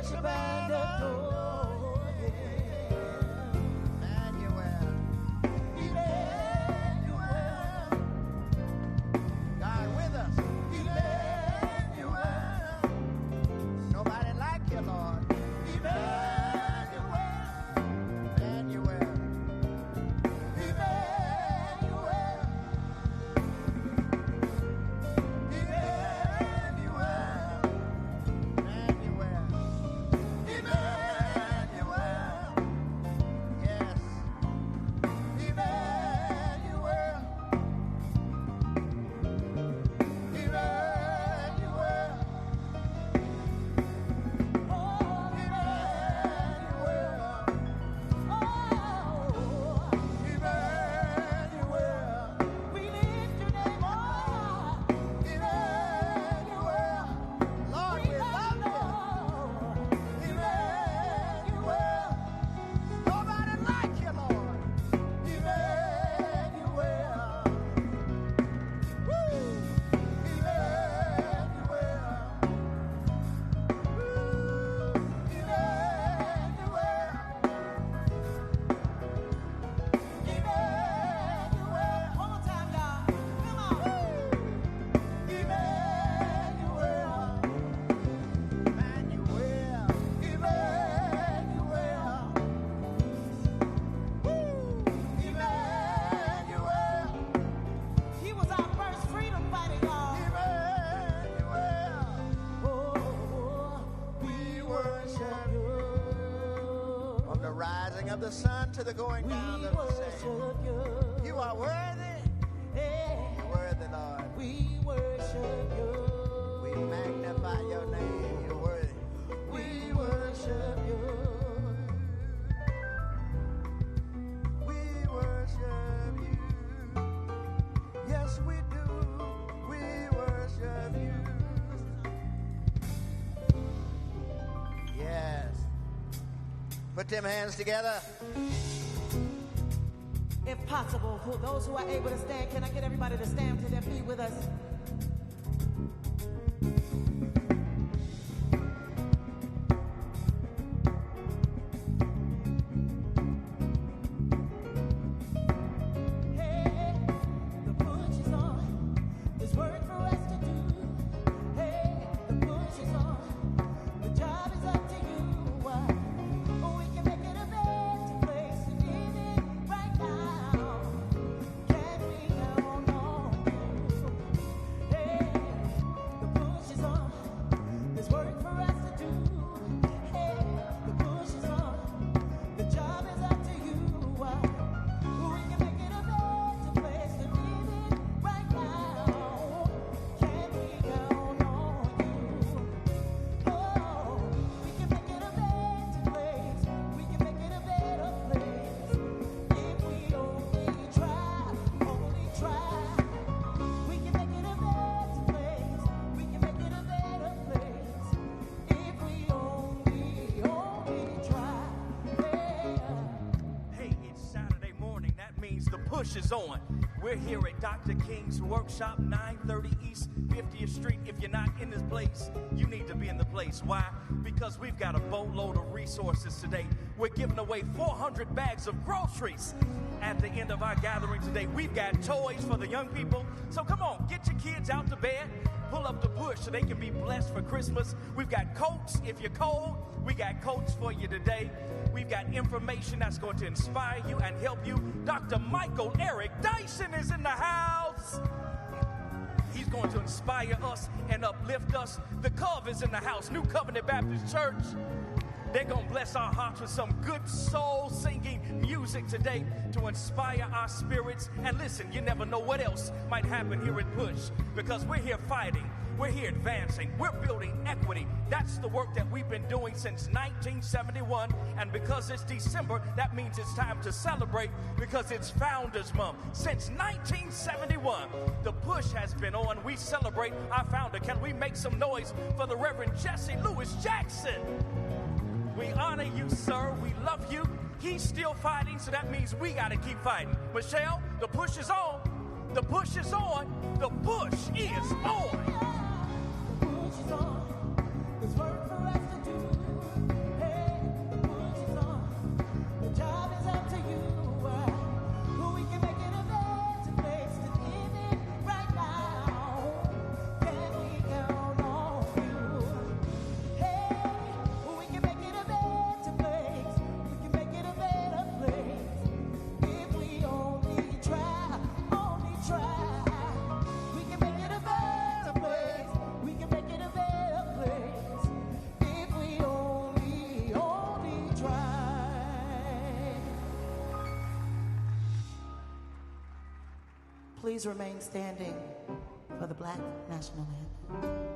worship and adore him. Emmanuel. Emmanuel. God with us. Emmanuel. Nobody like you, Lord. Emmanuel. Emmanuel. Emmanuel. Of the sun to the going down of the same. You are worthy. You're worthy, Lord. We worship you. We magnify your name. You're worthy. We worship you. We worship you. Yes, we do. We worship you. Yes. Put them hands together. If possible, for those who are able to stand, can I get everybody to stand to their feet with us? Is on. We're here at Dr. King's Workshop, 930 East 50th Street. If you're not in this place, you need to be in the place. Why? Because we've got a boatload of resources today. We're giving away 400 bags of groceries at the end of our gathering today. We've got toys for the young people. So come on, get your kids out to bed. Pull up the push so they can be blessed for Christmas. We've got coats. If you're cold, we got coats for you today. We've got information that's going to inspire you and help you. Dr. Michael Eric Dyson is in the house. He's going to inspire us and uplift us. The Cove is in the house, New Covenant Baptist Church. They're going to bless our hearts with some good soul singing music today to inspire our spirits. And listen, you never know what else might happen here at Push, because we're here fighting. We're here advancing. We're building equity. That's the work that we've been doing since 1971. And because it's December, that means it's time to celebrate, because it's Founders Month. Since 1971, the push has been on. We celebrate our founder. Can we make some noise for the Reverend Jesse Lewis Jackson? We honor you, sir. We love you. He's still fighting, so that means we got to keep fighting. Michelle, the push is on. The push is on. The push is on. The push is on. There's work for us to do. Please remain standing for the Black National Anthem.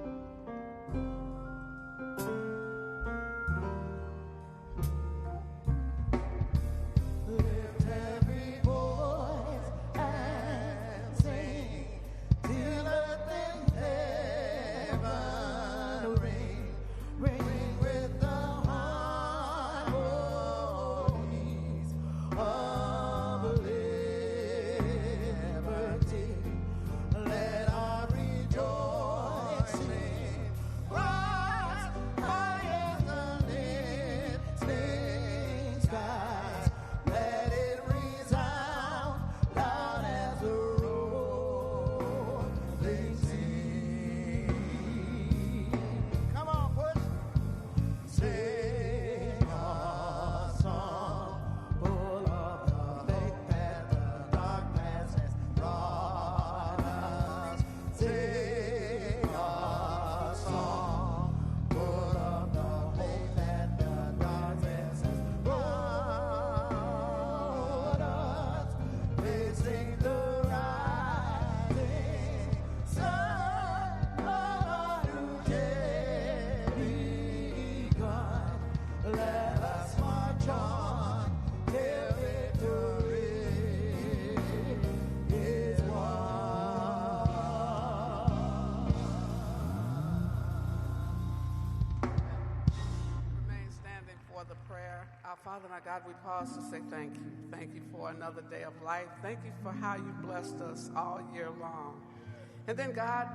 Father, my God, we pause to say thank you. Thank you for another day of life. Thank you for how you blessed us all year long. And then, God,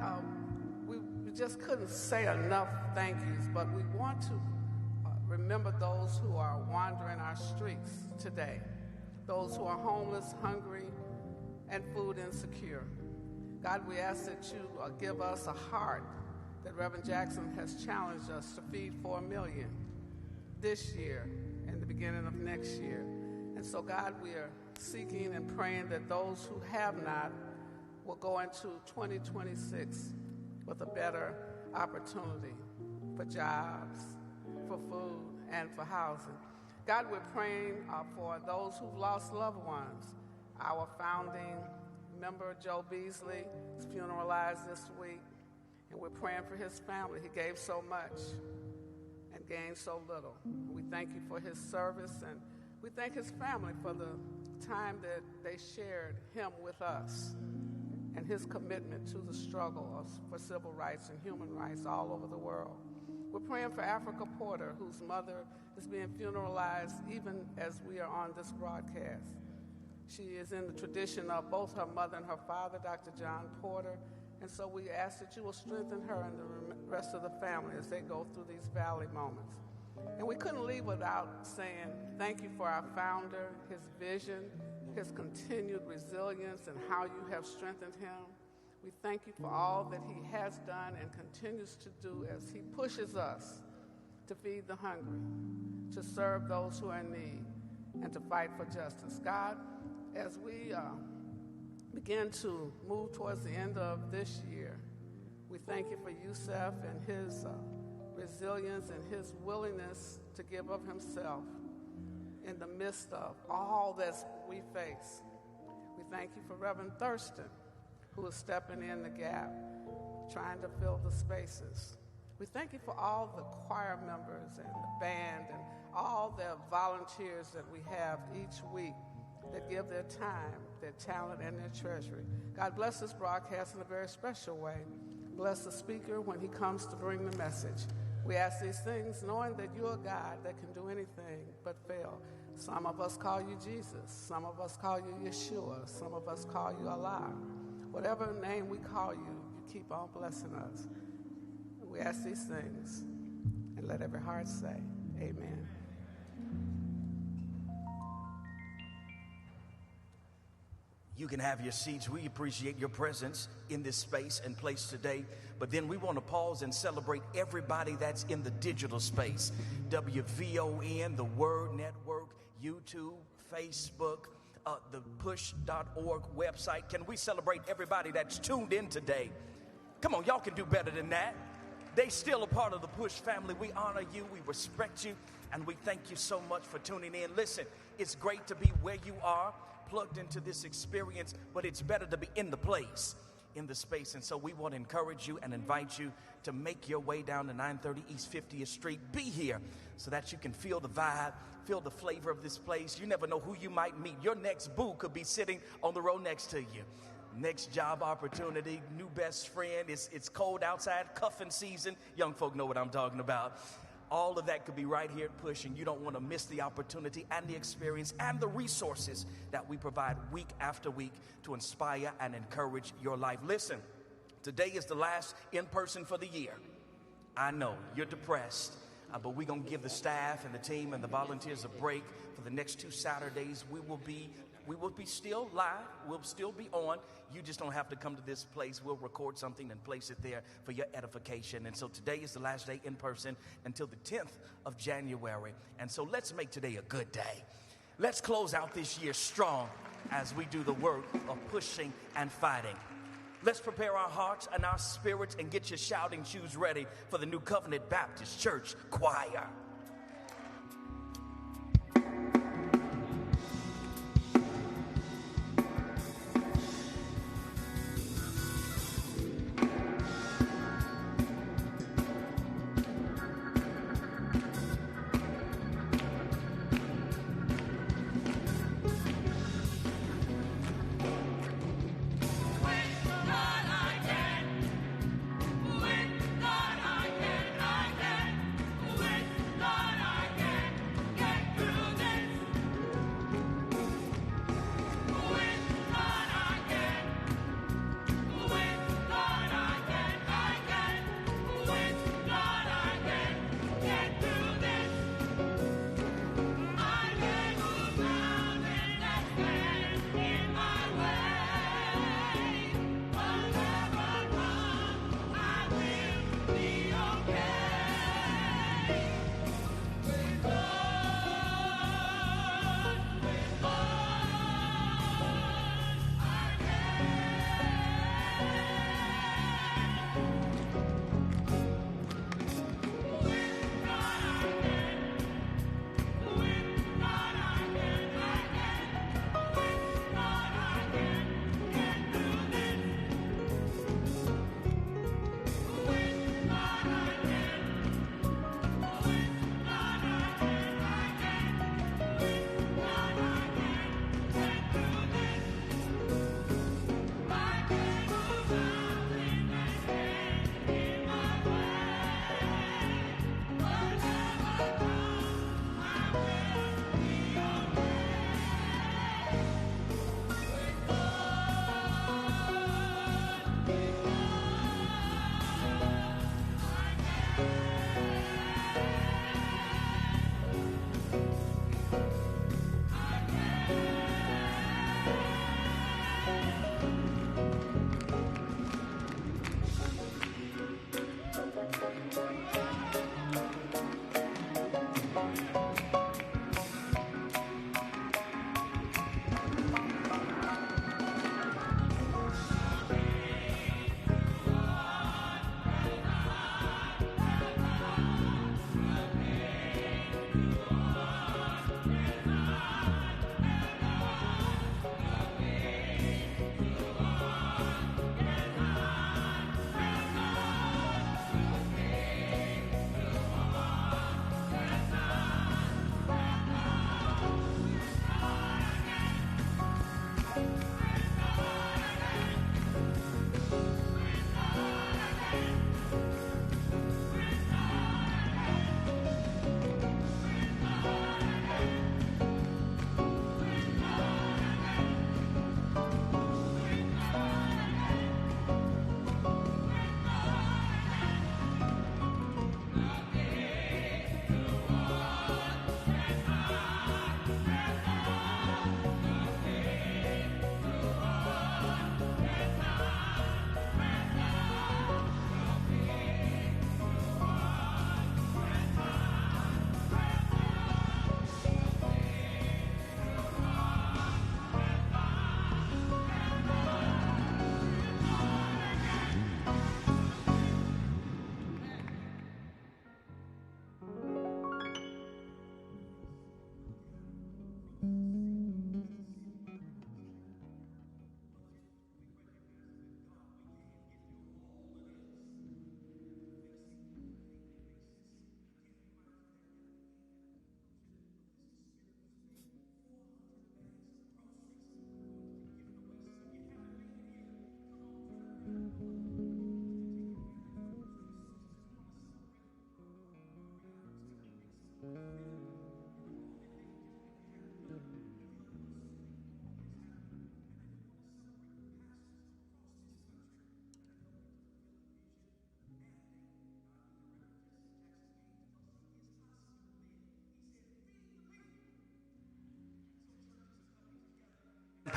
we just couldn't say enough thank yous, but we want to remember those who are wandering our streets today, those who are homeless, hungry, and food insecure. God, we ask that you give us a heart that Reverend Jackson has challenged us to feed 4 million this year and the beginning of next year. And so, God, we are seeking and praying that those who have not will go into 2026 with a better opportunity for jobs, for food, and for housing. God, we're praying for those who've lost loved ones. Our founding member, Joe Beasley, is funeralized this week, and we're praying for his family. He gave so much and gained so little. We thank you for his service, and we thank his family for the time that they shared him with us and his commitment to the struggle for civil rights and human rights all over the world. We're praying for Africa Porter, whose mother is being funeralized even as we are on this broadcast. She is in the tradition of both her mother and her father, Dr. John Porter, and so we ask that you will strengthen her and the rest of the family as they go through these valley moments. And we couldn't leave without saying thank you for our founder, his vision, his continued resilience, and how you have strengthened him. We thank you for all that he has done and continues to do as he pushes us to feed the hungry, to serve those who are in need, and to fight for justice. God, as we begin to move towards the end of this year, we thank you for Yusef and his resilience and his willingness to give of himself in the midst of all that we face. We thank you for Reverend Thurston, who is stepping in the gap, trying to fill the spaces. We thank you for all the choir members and the band and all the volunteers that we have each week that give their time, their talent, and their treasury. God, bless this broadcast in a very special way. Bless the speaker when he comes to bring the message. We ask these things knowing that you're a God that can do anything but fail. Some of us call you Jesus. Some of us call you Yeshua. Some of us call you Allah. Whatever name we call you, you keep on blessing us. We ask these things, and let every heart say, amen. You can have your seats. We appreciate your presence in this space and place today. But then we want to pause and celebrate everybody that's in the digital space. WVON, the Word Network, YouTube, Facebook, the push.org website. Can we celebrate everybody that's tuned in today? Come on, y'all can do better than that. They still a part of the Push family. We honor you, we respect you, and we thank you so much for tuning in. Listen, it's great to be where you are, plugged into this experience, but it's better to be in the place, in the space. And so we want to encourage you and invite you to make your way down to 930 East 50th Street. Be here so that you can feel the vibe, feel the flavor of this place. You never know who you might meet. Your next boo could be sitting on the row next to you. Next job opportunity, new best friend. It's cold outside, cuffing season. Young folk know what I'm talking about. All of that could be right here at Push, and you don't want to miss the opportunity and the experience and the resources that we provide week after week to inspire and encourage your life. Listen, today is the last in-person for the year. I know you're depressed, but we're going to give the staff and the team and the volunteers a break for the next 2 Saturdays. We will be still live. We'll still be on. You just don't have to come to this place. We'll record something and place it there for your edification. And so today is the last day in person until the 10th of January. And so let's make today a good day. Let's close out this year strong as we do the work of pushing and fighting. Let's prepare our hearts and our spirits and get your shouting shoes ready for the New Covenant Baptist Church Choir.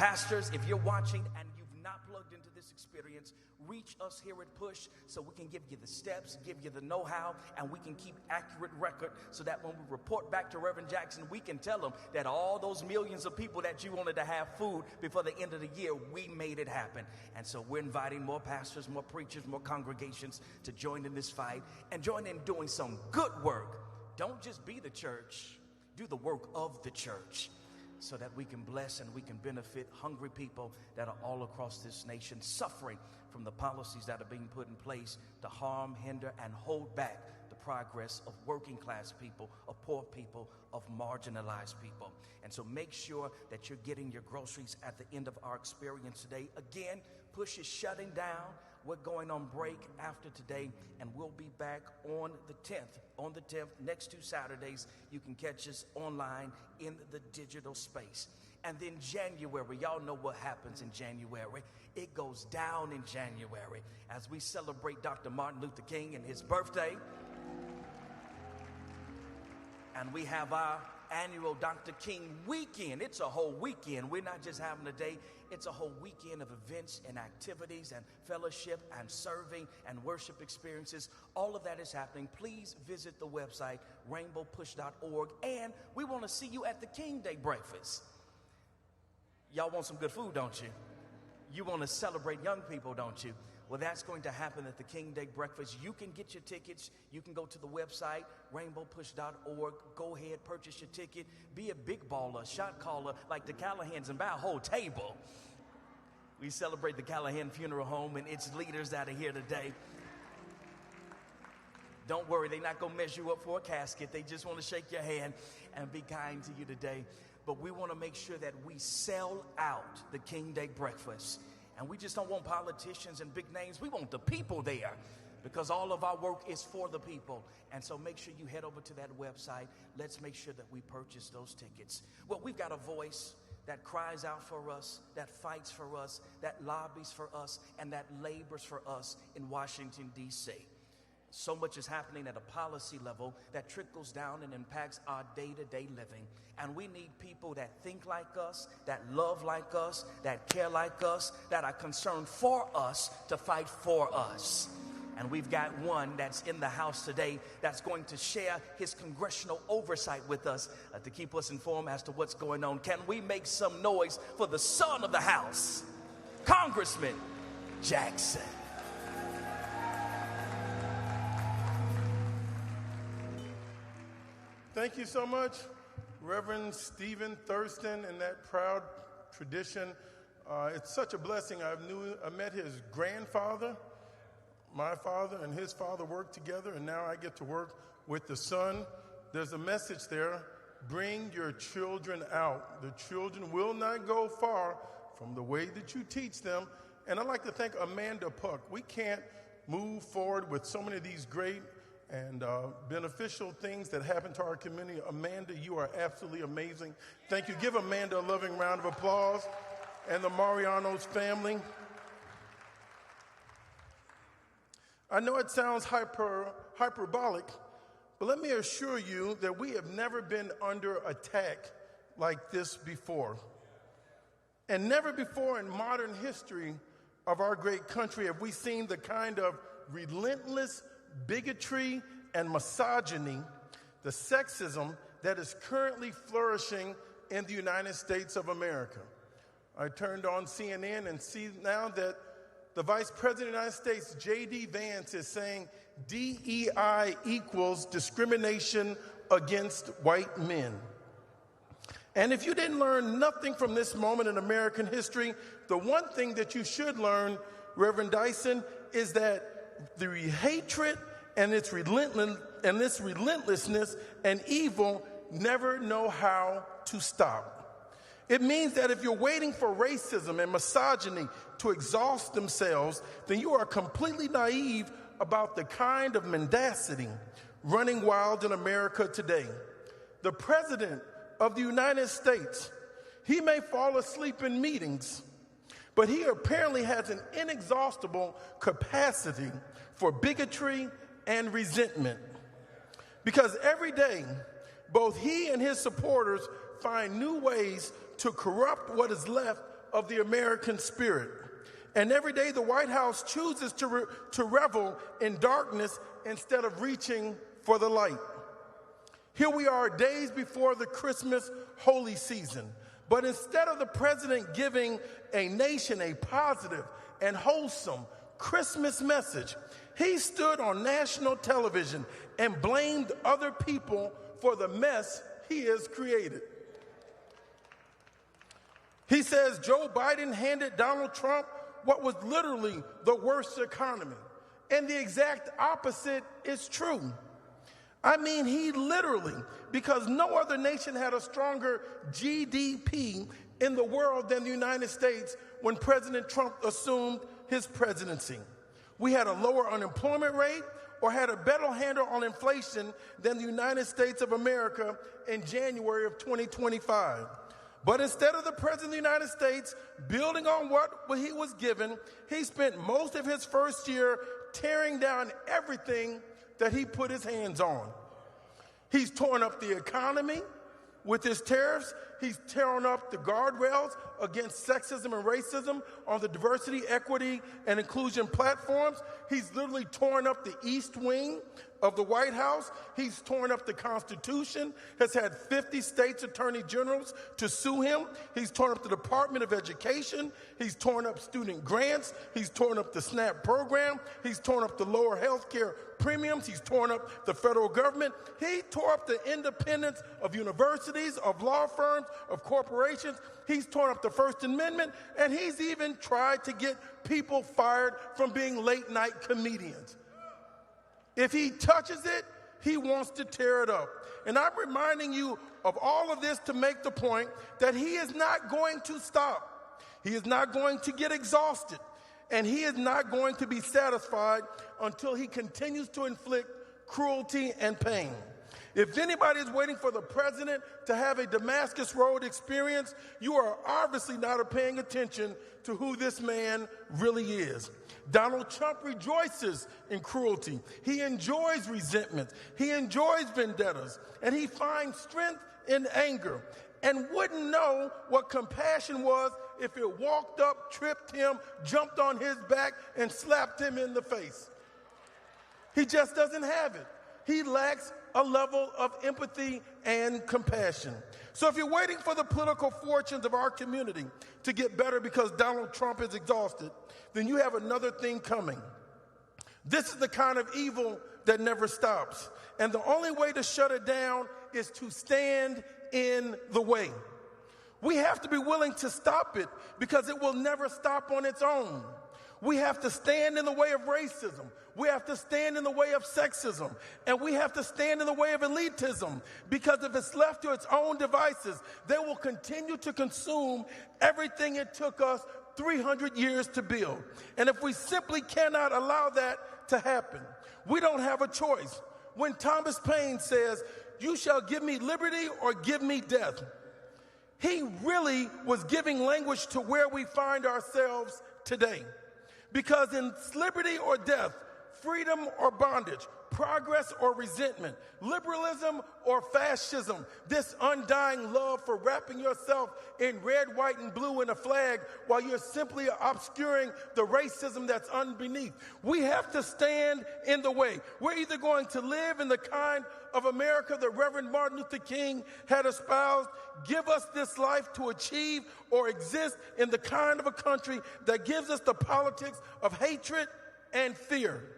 Pastors, if you're watching and you've not plugged into this experience, reach us here at Push so we can give you the steps, give you the know-how, and we can keep accurate record so that when we report back to Reverend Jackson, we can tell them that all those millions of people that you wanted to have food before the end of the year, we made it happen. And so we're inviting more pastors, more preachers, more congregations to join in this fight and join in doing some good work. Don't just be the church, do the work of the church, so that we can bless and we can benefit hungry people that are all across this nation suffering from the policies that are being put in place to harm, hinder, and hold back the progress of working class people, of poor people, of marginalized people. And so make sure that you're getting your groceries at the end of our experience today. Again, Push is shutting down. We're going on break after today, and we'll be back on the 10th. On the 10th, next 2 Saturdays, you can catch us online in the digital space. And then January, y'all know what happens in January. It goes down in January as we celebrate Dr. Martin Luther King and his birthday. And we have our annual Dr. King weekend. It's a whole weekend. We're not just having a day. It's a whole weekend of events and activities and fellowship and serving and worship experiences. All of that is happening. Please visit the website, rainbowpush.org. And we want to see you at the King Day breakfast. Y'all want some good food, don't you? You want to celebrate young people, don't you? Well, that's going to happen at the King Day breakfast. You can get your tickets. You can go to the website, rainbowpush.org. Go ahead, purchase your ticket. Be a big baller, shot caller like the Callahans and buy a whole table. We celebrate the Callahan Funeral Home and its leaders that are here today. Don't worry, they're not going to mess you up for a casket. They just want to shake your hand and be kind to you today. But we want to make sure that we sell out the King Day breakfast. And we just don't want politicians and big names. We want the people there because all of our work is for the people. And so make sure you head over to that website. Let's make sure that we purchase those tickets. Well, we've got a voice that cries out for us, that fights for us, that lobbies for us, and that labors for us in Washington, D.C. So much is happening at a policy level that trickles down and impacts our day-to-day living. And we need people that think like us, that love like us, that care like us, that are concerned for us to fight for us. And we've got one that's in the House today that's going to share his congressional oversight with us to keep us informed as to what's going on. Can we make some noise for the son of the House, Congressman Jackson? Thank you so much, Reverend Stephen Thurston, and that proud tradition. It's such a blessing. I met his grandfather. My father and his father worked together, and now I get to work with the son. There's a message there. Bring your children out. The children will not go far from the way that you teach them. And I'd like to thank Amanda Puck. We can't move forward with so many of these great and beneficial things that happen to our community. Amanda, you are absolutely amazing. Thank you. Give Amanda a loving round of applause, and the Mariano's family. I know it sounds hyperbolic, but let me assure you that we have never been under attack like this before. And never before in modern history of our great country have we seen the kind of relentless bigotry and misogyny, the sexism that is currently flourishing in the United States of America. I turned on CNN and see now that the Vice President of the United States, J.D. Vance, is saying DEI equals discrimination against white men. And if you didn't learn nothing from this moment in American history, the one thing that you should learn, Reverend Dyson, is that the hatred and its relentlessness and evil never know how to stop. It means that if you're waiting for racism and misogyny to exhaust themselves, then you are completely naive about the kind of mendacity running wild in America today. The President of the United States, he may fall asleep in meetings, but he apparently has an inexhaustible capacity for bigotry and resentment. Because every day, both he and his supporters find new ways to corrupt what is left of the American spirit. And every day the White House chooses to revel in darkness instead of reaching for the light. Here we are days before the Christmas holy season, but instead of the president giving a nation a positive and wholesome Christmas message, he stood on national television and blamed other people for the mess he has created. He says Joe Biden handed Donald Trump what was literally the worst economy. And the exact opposite is true. I mean, he literally, because no other nation had a stronger GDP in the world than the United States when President Trump assumed his presidency. We had a lower unemployment rate or had a better handle on inflation than the United States of America in January of 2025. But instead of the President of the United States building on what he was given, he spent most of his first year tearing down everything that he put his hands on. He's torn up the economy with his tariffs. He's torn up the guardrails against sexism and racism on the diversity, equity, and inclusion platforms. He's literally torn up the East Wing of the White House. He's torn up the Constitution, has had 50 states' attorney generals to sue him. He's torn up the Department of Education. He's torn up student grants. He's torn up the SNAP program. He's torn up the lower health care premiums. He's torn up the federal government. He tore up the independence of universities, of law firms, of corporations. He's torn up the First Amendment, and he's even tried to get people fired from being late-night comedians. If he touches it, he wants to tear it up. And I'm reminding you of all of this to make the point that he is not going to stop. He is not going to get exhausted. And he is not going to be satisfied until he continues to inflict cruelty and pain. If anybody is waiting for the president to have a Damascus Road experience, you are obviously not paying attention to who this man really is. Donald Trump rejoices in cruelty. He enjoys resentment. He enjoys vendettas. And he finds strength in anger and wouldn't know what compassion was if it walked up, tripped him, jumped on his back, and slapped him in the face. He just doesn't have it. He lacks a level of empathy and compassion. So if you're waiting for the political fortunes of our community to get better because Donald Trump is exhausted, then you have another thing coming. This is the kind of evil that never stops. And the only way to shut it down is to stand in the way. We have to be willing to stop it because it will never stop on its own. We have to stand in the way of racism. We have to stand in the way of sexism. And we have to stand in the way of elitism, because if it's left to its own devices, they will continue to consume everything it took us 300 years to build. And if we simply cannot allow that to happen, we don't have a choice. When Thomas Paine says, "You shall give me liberty or give me death," he really was giving language to where we find ourselves today. Because in liberty or death, freedom or bondage, progress or resentment, liberalism or fascism, this undying love for wrapping yourself in red, white, and blue in a flag while you're simply obscuring the racism that's underneath. We have to stand in the way. We're either going to live in the kind of America that Reverend Martin Luther King had espoused, give us this life to achieve, or exist in the kind of a country that gives us the politics of hatred and fear.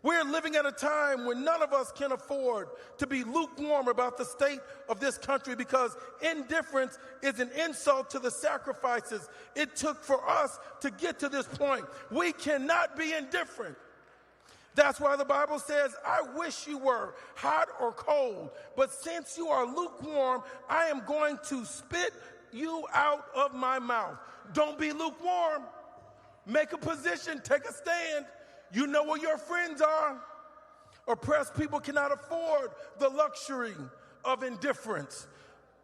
We're living at a time when none of us can afford to be lukewarm about the state of this country, because indifference is an insult to the sacrifices it took for us to get to this point. We cannot be indifferent. That's why the Bible says, "I wish you were hot or cold, but since you are lukewarm, I am going to spit you out of my mouth." Don't be lukewarm. Make a position, take a stand. You know where your friends are. Oppressed people cannot afford the luxury of indifference.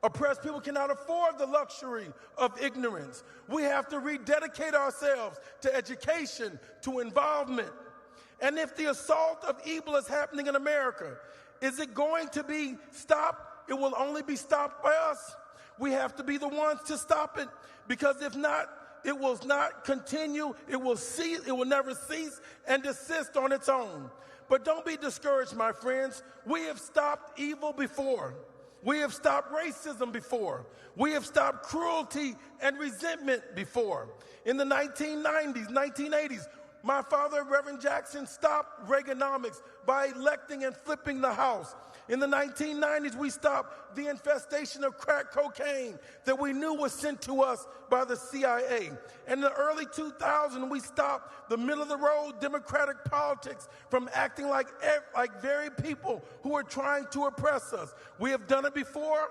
Oppressed people cannot afford the luxury of ignorance. We have to rededicate ourselves to education, to involvement. And if the assault of evil is happening in America, is it going to be stopped? It will only be stopped by us. We have to be the ones to stop it, because if not, It will not continue. It will cease. It will never cease and desist on its own. But don't be discouraged, my friends. We have stopped evil before. We have stopped racism before. We have stopped cruelty and resentment before. In the 1990s, 1980s, my father, Reverend Jackson, stopped Reaganomics by electing and flipping the House. In the 1990s, we stopped the infestation of crack cocaine that we knew was sent to us by the CIA. And in the early 2000s, we stopped the middle-of-the-road democratic politics from acting like very people who are trying to oppress us. We have done it before,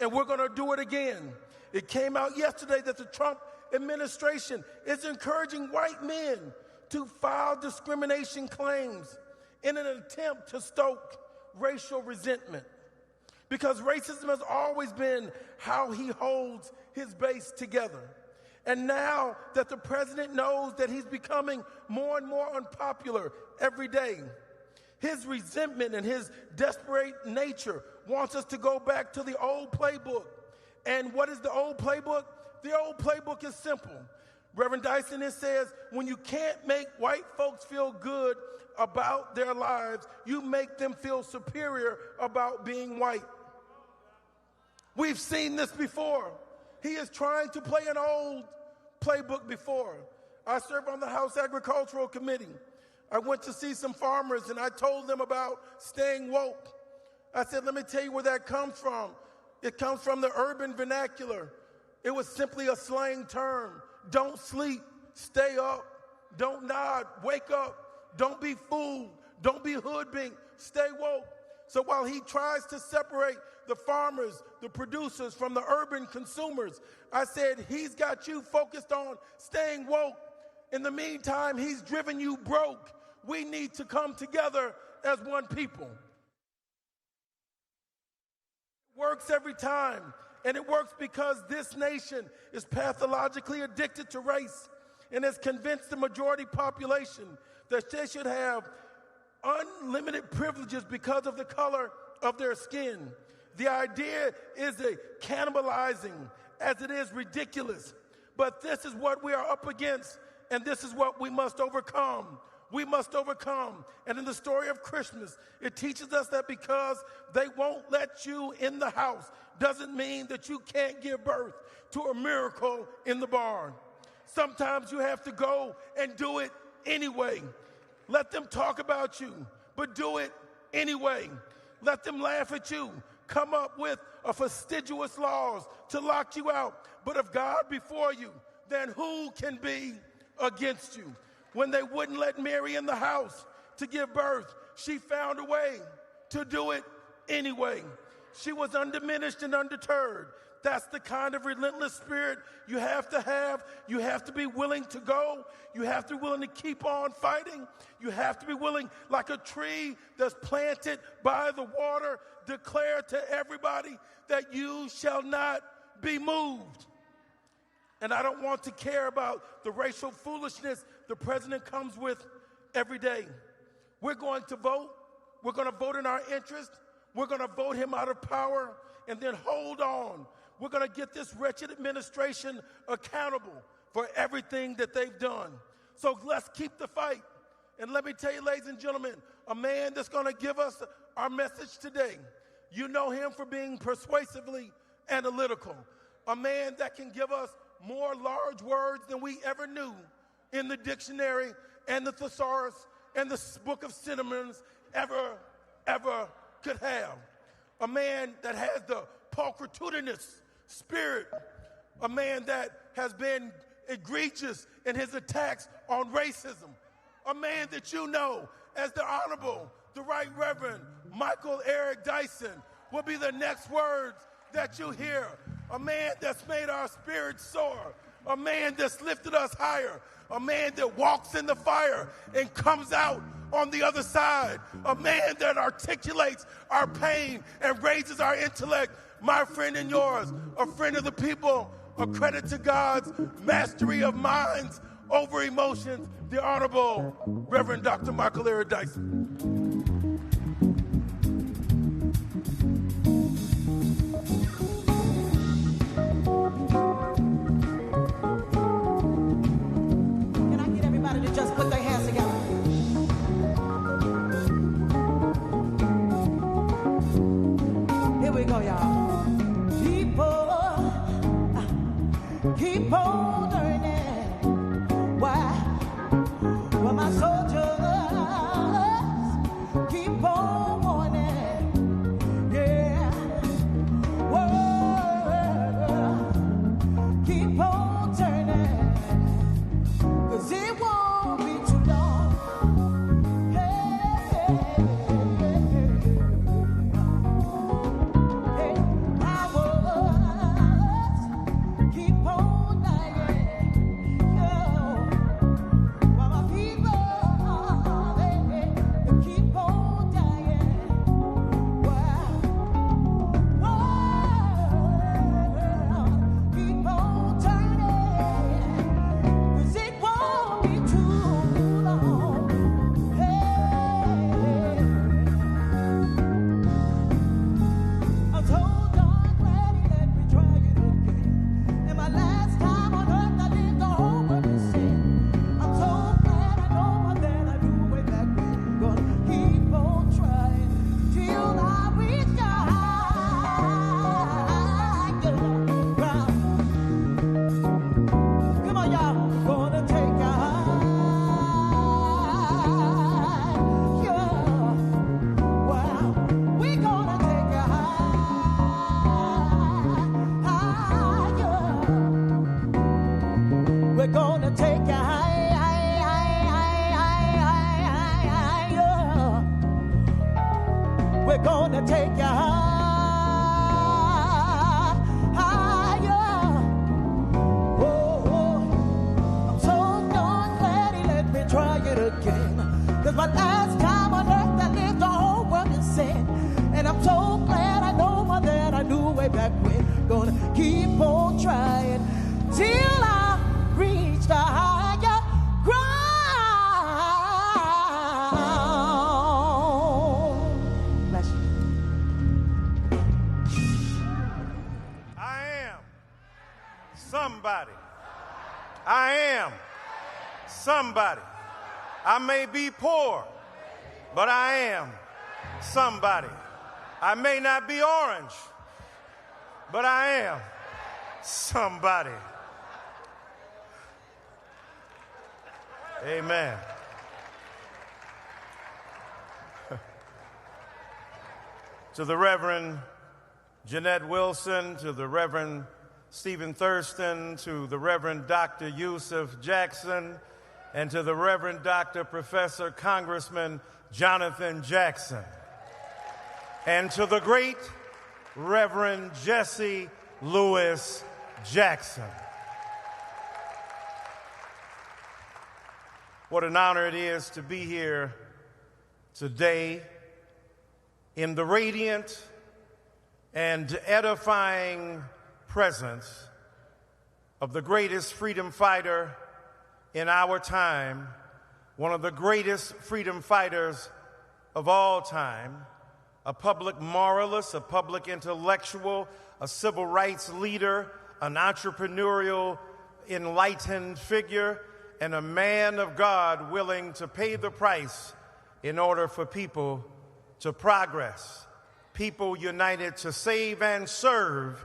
and we're going to do it again. It came out yesterday that the Trump administration is encouraging white men to file discrimination claims in an attempt to stoke racial resentment, because racism has always been how he holds his base together. And now that the president knows that he's becoming more and more unpopular every day, his resentment and his desperate nature wants us to go back to the old playbook. And what is the old playbook? The old playbook is simple. Reverend Dyson says, when you can't make white folks feel good about their lives, you make them feel superior about being white. We've seen this before. He is trying to play an old playbook before. I serve on the House Agricultural Committee. I went to see some farmers and I told them about staying woke. I said, let me tell you where that comes from. It comes from the urban vernacular. It was simply a slang term. Don't sleep, stay up. Don't nod, wake up. Don't be fooled. Don't be hoodwinked. Stay woke. So while he tries to separate the farmers, the producers from the urban consumers, I said he's got you focused on staying woke. In the meantime, he's driven you broke. We need to come together as one people. It works every time. And it works because this nation is pathologically addicted to race and has convinced the majority population that they should have unlimited privileges because of the color of their skin. The idea is a cannibalizing, as it is ridiculous. But this is what we are up against, and this is what we must overcome. We must overcome. And in the story of Christmas, it teaches us that because they won't let you in the house doesn't mean that you can't give birth to a miracle in the barn. Sometimes you have to go and do it anyway. Let them talk about you, but do it anyway. Let them laugh at you. Come up with a fastidious laws to lock you out. But if God before you, then who can be against you? When they wouldn't let Mary in the house to give birth, she found a way to do it anyway. She was undiminished and undeterred. That's the kind of relentless spirit you have to have. You have to be willing to go. You have to be willing to keep on fighting. You have to be willing, like a tree that's planted by the water, declare to everybody that you shall not be moved. And I don't want to care about the racial foolishness the president comes with every day. We're going to vote. We're going to vote in our interest. We're going to vote him out of power and then hold on. We're going to get this wretched administration accountable for everything that they've done. So let's keep the fight. And let me tell you, ladies and gentlemen, a man that's going to give us our message today. You know him for being persuasively analytical. A man that can give us more large words than we ever knew in the dictionary and the thesaurus and the book of synonyms ever could have. A man that has the pulchritudinous spirit. A man that has been egregious in his attacks on racism. A man that you know as the Honorable, the Right Reverend Michael Eric Dyson will be the next words that you hear. A man that's made our spirits soar. A man that's lifted us higher. A man that walks in the fire and comes out on the other side. A man that articulates our pain and raises our intellect. My friend and yours, a friend of the people, a credit to God's mastery of minds over emotions, the Honorable Reverend Dr. Michael Eric Dyson. on, y'all. Keep on learning. Why? Well, my soldiers keep on warning. Yeah. World, keep on turning. 'Cause it won't be too long. Hey, powers keep on dying. While my people, they keep on dying. World, keep on turning. 'Cause it won't be too long. Hey, I'm so darn glad he let me try it again. And my last time on earth, I lived the whole world in sin. I'm so glad I know more than I knew way back when. Gonna keep on trying till I reach the higher ground. Come on, y'all. Gonna take a higher. Wow. We're gonna take a higher. We're gonna take a higher. We're gonna take a higher. Oh, I'm so darn glad he let me try it again. 'Cause my last time on earth, I lived the whole world in sin. And I'm so glad I know more than I knew way back when. Gonna keep on trying till I reach the higher ground. Bless you. I am somebody. I am somebody. I may be poor, but I am somebody. I may not be orange, but I am somebody. Amen. To the Reverend Jeanette Wilson, to the Reverend Stephen Thurston, to the Reverend Dr. Yusuf Jackson, and to the Reverend Dr. Professor Congressman Jonathan Jackson, and to the great Reverend Jesse Lewis Jackson. What an honor it is to be here today in the radiant and edifying presence of the greatest freedom fighter in our time, one of the greatest freedom fighters of all time, a public moralist, a public intellectual, a civil rights leader, an entrepreneurial, enlightened figure, and a man of God willing to pay the price in order for people to progress, people united to save and serve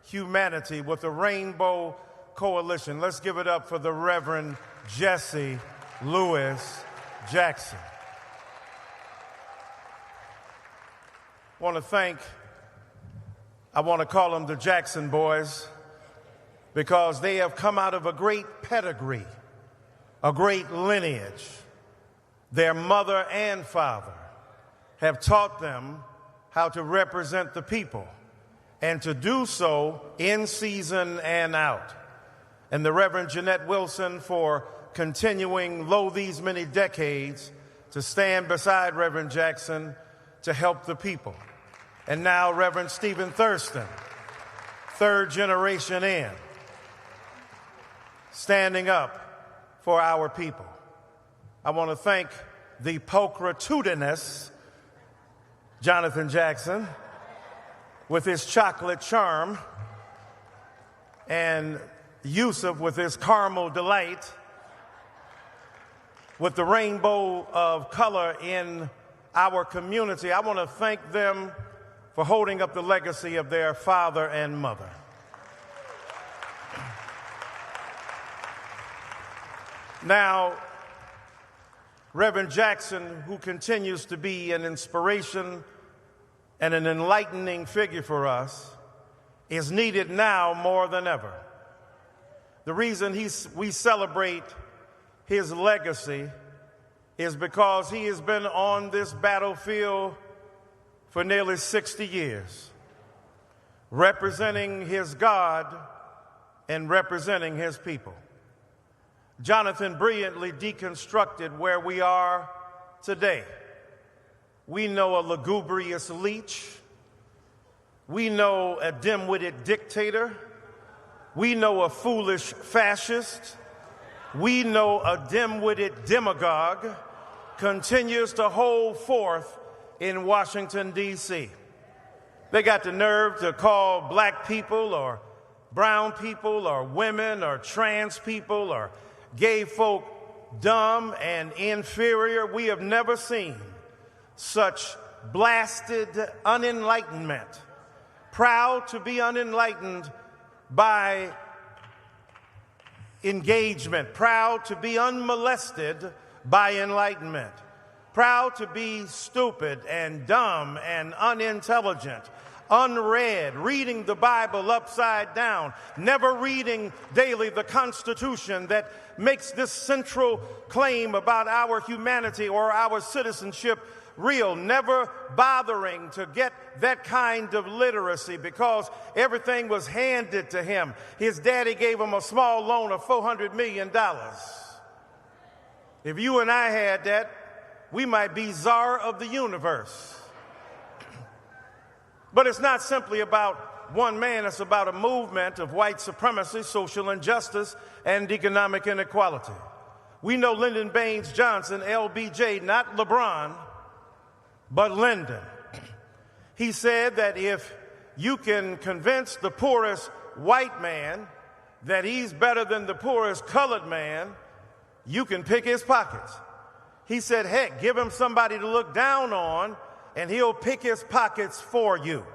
humanity with the Rainbow Coalition. Let's give it up for the Reverend Jesse Lewis Jackson. I want to call them the Jackson boys because they have come out of a great pedigree, a great lineage. Their mother and father have taught them how to represent the people and to do so in season and out. And the Reverend Jeanette Wilson for continuing lo these many decades to stand beside Reverend Jackson to help the people. And now Reverend Stephen Thurston, third generation in, standing up for our people. I want to thank the pulchritudinous Jonathan Jackson with his chocolate charm and Yusuf with his caramel delight, with the rainbow of color in our community. I want to thank them for holding up the legacy of their father and mother. Now, Reverend Jackson, who continues to be an inspiration and an enlightening figure for us, is needed now more than ever. The reason we celebrate his legacy is because he has been on this battlefield for nearly 60 years, representing his God and representing his people. Jonathan brilliantly deconstructed where we are today. We know a lugubrious leech. We know a dim-witted dictator. We know a foolish fascist. We know a dim-witted demagogue continues to hold forth in Washington, D.C. They got the nerve to call black people or brown people or women or trans people or gay folk dumb and inferior. We have never seen such blasted unenlightenment, proud to be unenlightened by engagement, proud to be unmolested by enlightenment, proud to be stupid and dumb and unintelligent, unread, reading the Bible upside down, never reading daily the Constitution that makes this central claim about our humanity or our citizenship real, never bothering to get that kind of literacy because everything was handed to him. His daddy gave him a small loan of $400 million. If you and I had that, we might be czar of the universe. But it's not simply about one man, it's about a movement of white supremacy, social injustice, and economic inequality. We know Lyndon Baines Johnson, LBJ, not LeBron, but Lyndon. He said that if you can convince the poorest white man that he's better than the poorest colored man, you can pick his pockets. He said, heck, give him somebody to look down on, and he'll pick his pockets for you.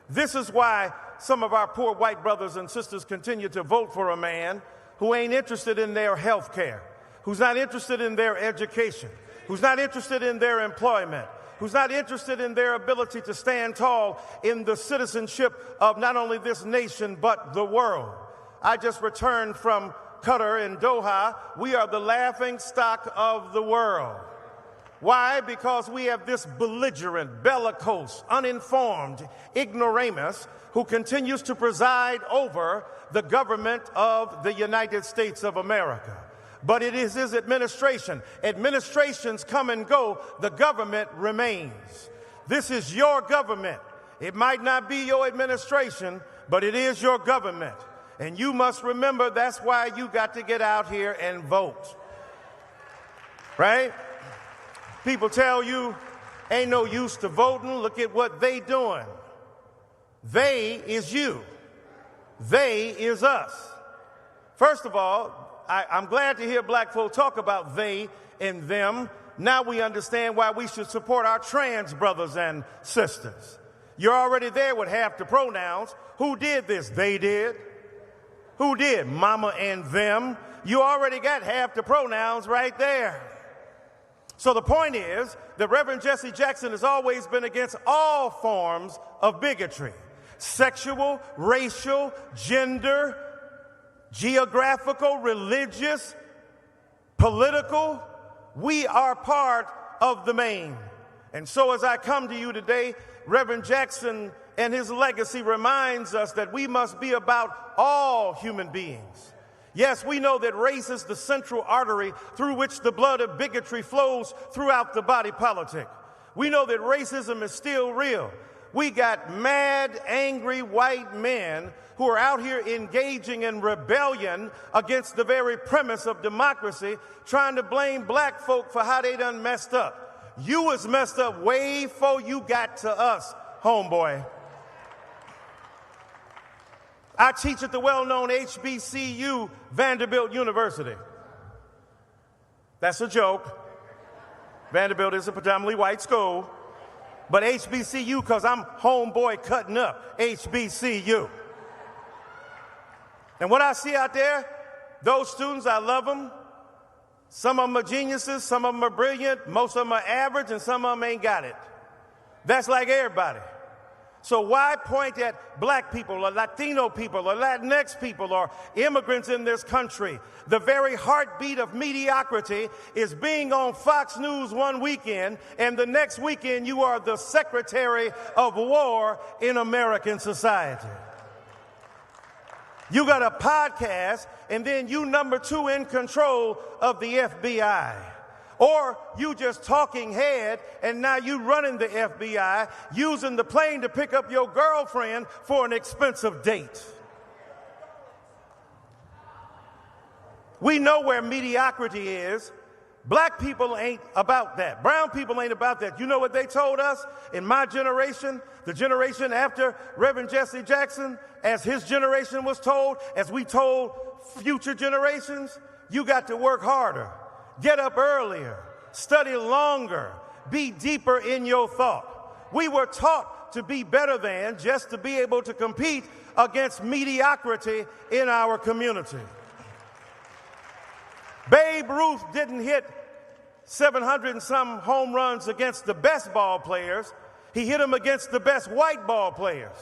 This is why some of our poor white brothers and sisters continue to vote for a man who ain't interested in their health care, who's not interested in their education, who's not interested in their employment, who's not interested in their ability to stand tall in the citizenship of not only this nation, but the world. I just returned from Qatar in Doha. We are the laughing stock of the world. Why? Because we have this belligerent, bellicose, uninformed ignoramus who continues to preside over the government of the United States of America. But it is his administration. Administrations come and go. The government remains. This is your government. It might not be your administration, but it is your government. And you must remember that's why you got to get out here and vote. Right? People tell you, ain't no use to voting. Look at what they doing. They is you. They is us. First of all, I'm glad to hear black folk talk about they and them. Now we understand why we should support our trans brothers and sisters. You're already there with half the pronouns. Who did this? They did. Who did? Mama and them. You already got half the pronouns right there. So the point is that Reverend Jesse Jackson has always been against all forms of bigotry. Sexual, racial, gender, geographical, religious, political. We are part of the main. And so as I come to you today, Reverend Jackson and his legacy reminds us that we must be about all human beings. Yes, we know that race is the central artery through which the blood of bigotry flows throughout the body politic. We know that racism is still real. We got mad, angry white men who are out here engaging in rebellion against the very premise of democracy, trying to blame black folk for how they done messed up. You was messed up way before you got to us, homeboy. I teach at the well-known HBCU, Vanderbilt University. That's a joke. Vanderbilt is a predominantly white school. but HBCU because I'm homeboy cutting up. HBCU. And what I see out there, those students, I love them. Some of them are geniuses, some of them are brilliant, most of them are average, and some of them ain't got it. That's like everybody. So why point at black people or Latino people or Latinx people or immigrants in this country? The very heartbeat of mediocrity is being on Fox News one weekend, and the next weekend you are the Secretary of War in American society. You got a podcast, and then you number 2 in control of the FBI. Or you just talking head, and now you running the FBI, using the plane to pick up your girlfriend for an expensive date. We know where mediocrity is. Black people ain't about that. Brown people ain't about that. You know what they told us in my generation, the generation after Reverend Jesse Jackson, as his generation was told, as we told future generations? You got to work harder, get up earlier, study longer, be deeper in your thought. We were taught to be better than just to be able to compete against mediocrity in our community. Babe Ruth didn't hit 700 and some home runs against the best ball players. He hit them against the best white ball players.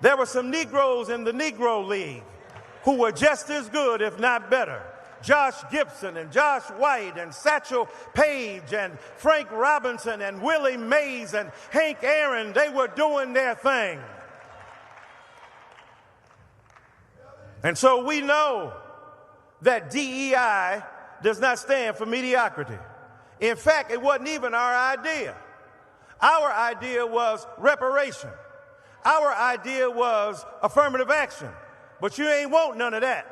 There were some Negroes in the Negro League who were just as good, if not better. Josh Gibson and Josh White and Satchel Paige and Frank Robinson and Willie Mays and Hank Aaron, they were doing their thing. And so we know that DEI does not stand for mediocrity. In fact, it wasn't even our idea. Our idea was reparation. Our idea was affirmative action. But you ain't want none of that.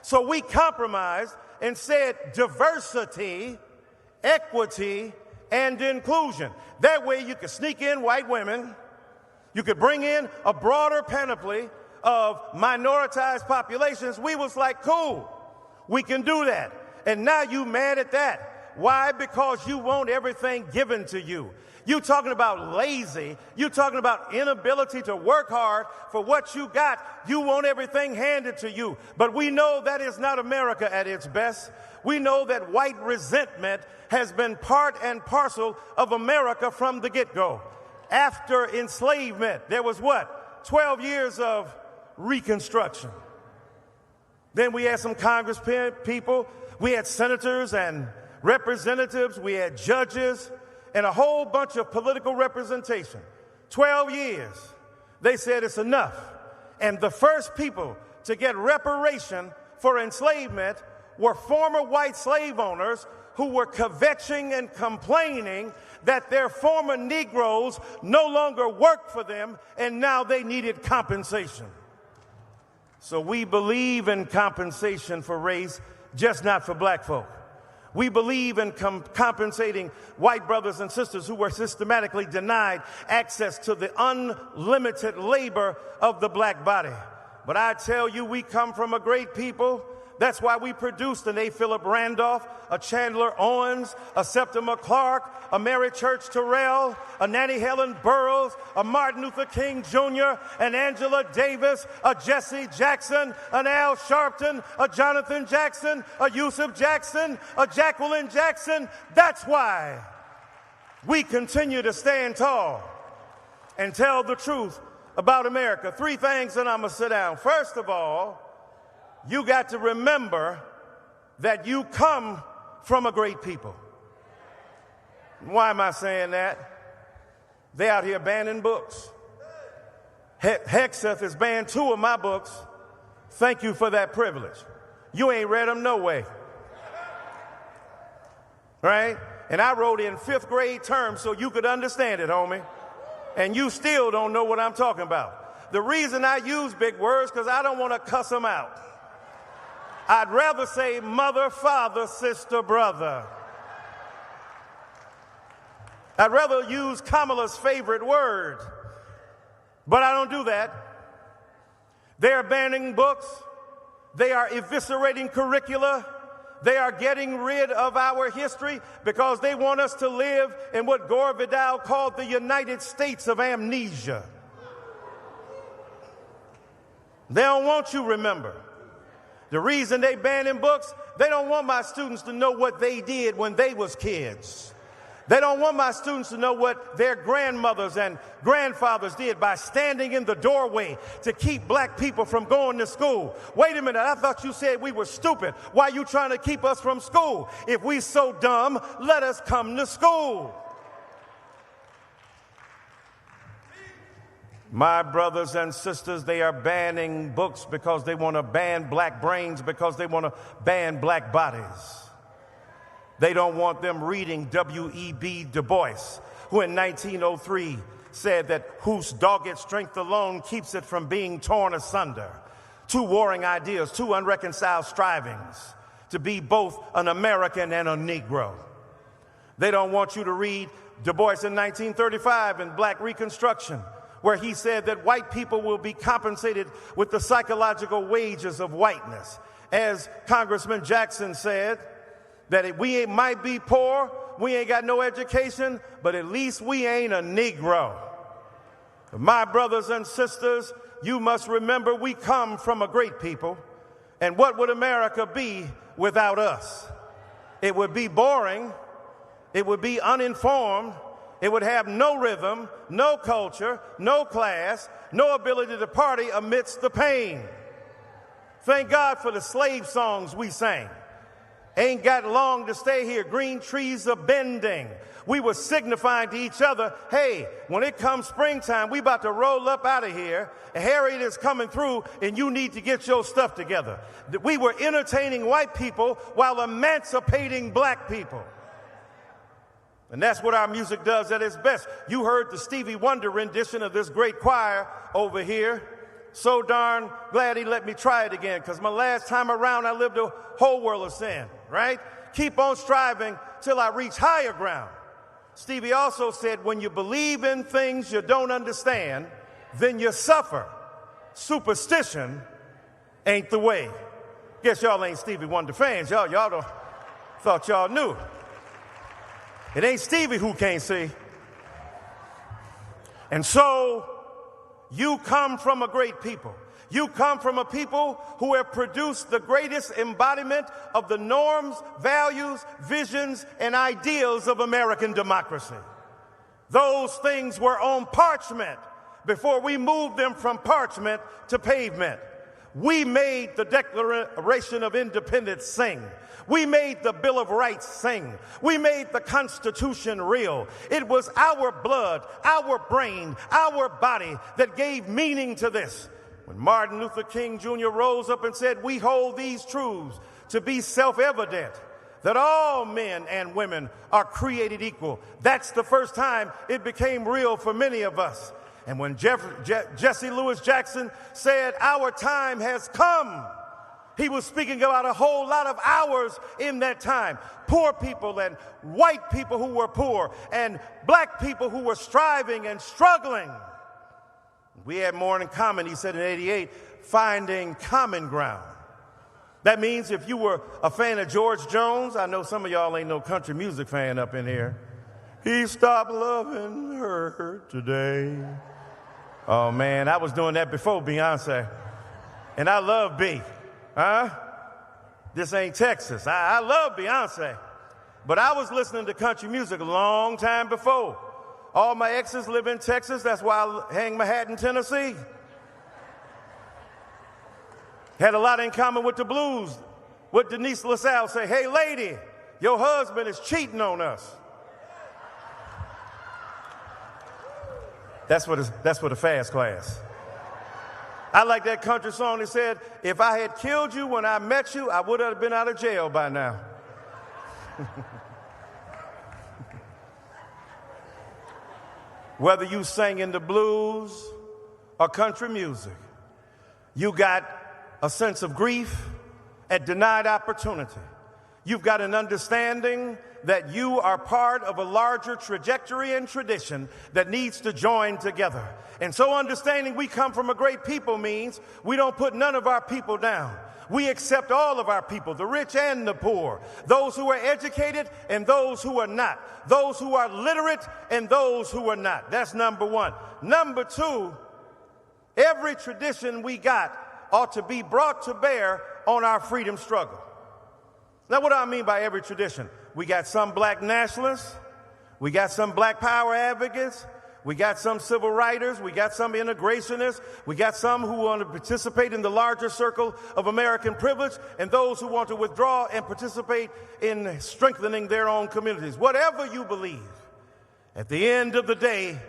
So we compromised and said diversity, equity, and inclusion. That way you could sneak in white women. You could bring in a broader panoply of minoritized populations. We was like, cool, we can do that. And now you mad at that. Why? Because you want everything given to you. You talking about lazy. You talking about inability to work hard for what you got. You want everything handed to you. But we know that is not America at its best. We know that white resentment has been part and parcel of America from the get-go. After enslavement, there was what? 12 years of Reconstruction. Then we had some Congress people. We had senators and representatives. We had judges and a whole bunch of political representation. 12 years. They said it's enough. And the first people to get reparation for enslavement were former white slave owners who were kvetching and complaining that their former Negroes no longer worked for them and now they needed compensation. So we believe in compensation for race, just not for black folk. We believe in compensating white brothers and sisters who were systematically denied access to the unlimited labor of the black body. But I tell you, we come from a great people. That's why we produced an A. Philip Randolph, a Chandler Owens, a Septima Clark, a Mary Church Terrell, a Nannie Helen Burroughs, a Martin Luther King Jr., an Angela Davis, a Jesse Jackson, an Al Sharpton, a Jonathan Jackson, a Yusuf Jackson, a Jacqueline Jackson. That's why we continue to stand tall and tell the truth about America. 3 things, and I'm going to sit down. First of all, you got to remember that you come from a great people. Why am I saying that? They out here banning books. Hexeth has banned 2 of my books. Thank you for that privilege. You ain't read them no way. Right? And I wrote in 5th grade terms so you could understand it, homie. And you still don't know what I'm talking about. The reason I use big words because I don't want to cuss them out. I'd rather say mother, father, sister, brother. I'd rather use Kamala's favorite word, but I don't do that. They are banning books. They are eviscerating curricula. they are getting rid of our history because they want us to live in what Gore Vidal called the United States of amnesia. They don't want you to remember. The reason they banning books, they don't want my students to know what they did when they was kids. They don't want my students to know what their grandmothers and grandfathers did by standing in the doorway to keep black people from going to school. Wait a minute, I thought you said we were stupid. Why are you trying to keep us from school? If we so dumb, let us come to school. My brothers and sisters, they are banning books because they want to ban black brains, because they want to ban black bodies. They don't want them reading W.E.B. Du Bois, who in 1903 said that whose dogged strength alone keeps it from being torn asunder. Two warring ideas, two unreconciled strivings to be both an American and a Negro. They don't want you to read Du Bois in 1935 in Black Reconstruction, where he said that white people will be compensated with the psychological wages of whiteness. As Congressman Jackson said, that we might be poor, we ain't got no education, but at least we ain't a Negro. My brothers and sisters, you must remember we come from a great people, and what would America be without us? It would be boring, it would be uninformed, it would have no rhythm, no culture, no class, no ability to party amidst the pain. Thank God for the slave songs we sang. Ain't got long to stay here. Green trees are bending. We were signifying to each other, hey, when it comes springtime, we about to roll up out of here. Harriet is coming through, and you need to get your stuff together. We were entertaining white people while emancipating black people. And that's what our music does at its best. You heard the Stevie Wonder rendition of this great choir over here. So darn glad he let me try it again, because my last time around I lived a whole world of sin, right? Keep on striving till I reach higher ground. Stevie also said, when you believe in things you don't understand, then you suffer. Superstition ain't the way. Guess y'all ain't Stevie Wonder fans. Y'all don't, thought y'all knew. It ain't Stevie who can't see. And so, you come from a great people. You come from a people who have produced the greatest embodiment of the norms, values, visions, and ideals of American democracy. Those things were on parchment before we moved them from parchment to pavement. We made the Declaration of Independence sing. We made the Bill of Rights sing. We made the Constitution real. It was our blood, our brain, our body that gave meaning to this. When Martin Luther King Jr. rose up and said, we hold these truths to be self-evident, that all men and women are created equal. That's the first time it became real for many of us. And when Jesse Louis Jackson said, our time has come, he was speaking about a whole lot of hours in that time. Poor people and white people who were poor and black people who were striving and struggling. We had more in common, he said in '88, finding common ground. That means if you were a fan of George Jones, I know some of y'all ain't no country music fan up in here. He stopped loving her today. Oh man, I was doing that before Beyonce. And I love B. Huh? This ain't Texas. I love Beyonce. But I was listening to country music a long time before. All my exes live in Texas. That's why I hang my hat in Tennessee. Had a lot in common with the blues. With Denise LaSalle say, hey lady, your husband is cheating on us. That's for the fast class. I like that country song that said, if I had killed you when I met you, I would have been out of jail by now. Whether you sang in the blues or country music, you got a sense of grief at denied opportunity. You've got an understanding that you are part of a larger trajectory and tradition that needs to join together. And so understanding we come from a great people means we don't put none of our people down. We accept all of our people, the rich and the poor, those who are educated and those who are not, those who are literate and those who are not. That's number one. Number two, every tradition we got ought to be brought to bear on our freedom struggle. Now, what do I mean by every tradition? We got some black nationalists, we got some black power advocates, we got some civil writers, we got some integrationists, we got some who want to participate in the larger circle of American privilege, and those who want to withdraw and participate in strengthening their own communities. Whatever you believe, at the end of the day,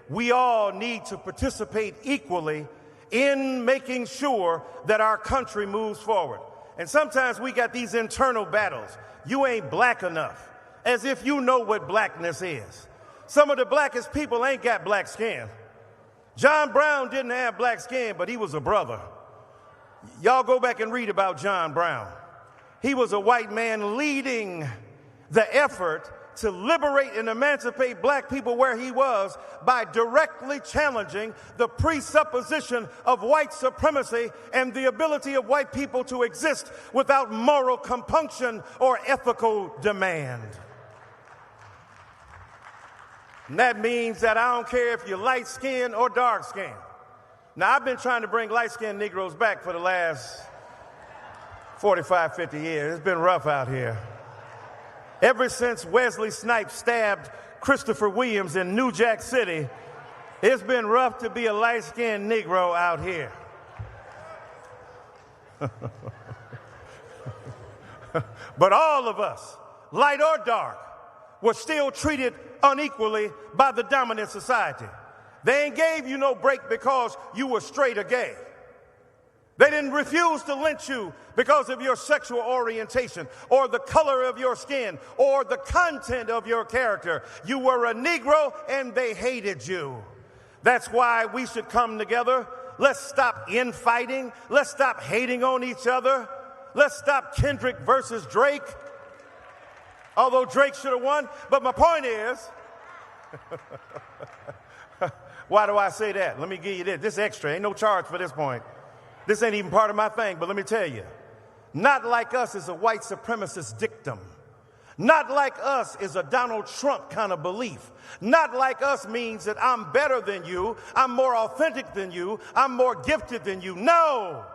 we all need to participate equally in making sure that our country moves forward. And sometimes we got these internal battles. You ain't black enough, as if you know what blackness is. Some of the blackest people ain't got black skin. John Brown didn't have black skin, but he was a brother. Y'all go back and read about John Brown. He was a white man leading the effort to liberate and emancipate black people where he was by directly challenging the presupposition of white supremacy and the ability of white people to exist without moral compunction or ethical demand. And that means that I don't care if you're light-skinned or dark-skinned. Now, I've been trying to bring light-skinned Negroes back for the last 45, 50 years. It's been rough out here. Ever since Wesley Snipes stabbed Christopher Williams in New Jack City, it's been rough to be a light-skinned Negro out here. But all of us, light or dark, were still treated unequally by the dominant society. They ain't gave you no break because you were straight or gay. They didn't refuse to lynch you because of your sexual orientation or the color of your skin or the content of your character. You were a Negro and they hated you. That's why we should come together. Let's stop infighting. Let's stop hating on each other. Let's stop Kendrick versus Drake. Although Drake should have won. But my point is, why do I say that? Let me give you this. This extra. Ain't no charge for this point. This ain't even part of my thing, but let me tell you. Not like us is a white supremacist dictum. Not like us is a Donald Trump kind of belief. Not like us means that I'm better than you, I'm more authentic than you, I'm more gifted than you. No,